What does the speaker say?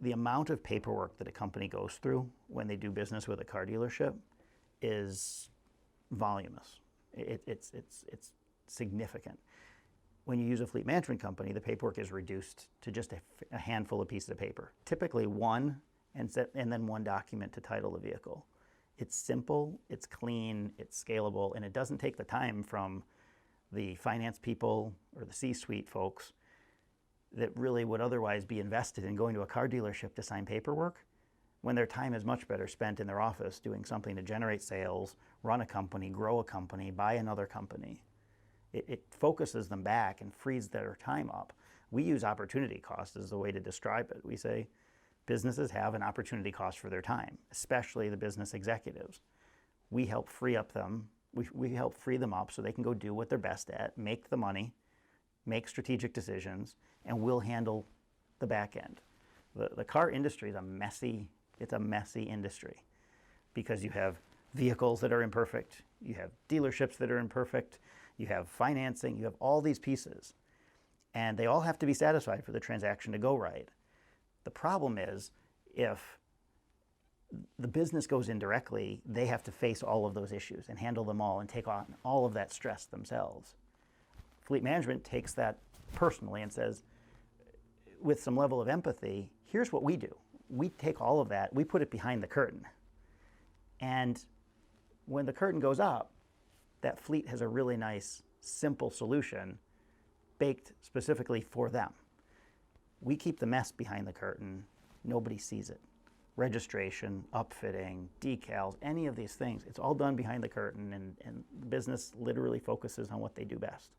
The amount of paperwork that a company goes through when they do business with a car dealership is voluminous. It's significant. When you use a fleet management company, the paperwork is reduced to just a handful of pieces of paper, typically one, and then one document to title the vehicle. It's simple, it's clean, it's scalable, and it doesn't take the time from the finance people or the C-suite folks that really would otherwise be invested in going to a car dealership to sign paperwork, when their time is much better spent in their office doing something to generate sales, run a company, grow a company, buy another company. It focuses them back and frees their time up. We use opportunity cost as the way to describe it. We say businesses have an opportunity cost for their time, especially the business executives. We help free up them. We help free them up so they can go do what they're best at, make the money, make strategic decisions, and we'll handle the back end. The car industry is a messy industry because you have vehicles that are imperfect, you have dealerships that are imperfect, you have financing, you have all these pieces, and they all have to be satisfied for the transaction to go right. The problem is if the business goes in directly, they have to face all of those issues and handle them all and take on all of that stress themselves. Fleet management takes that personally and says, with some level of empathy, here's what we do. We take all of that, we put it behind the curtain. And when the curtain goes up, that fleet has a really nice, simple solution baked specifically for them. We keep the mess behind the curtain. Nobody sees it. Registration, upfitting, decals, any of these things, it's all done behind the curtain, and the business literally focuses on what they do best.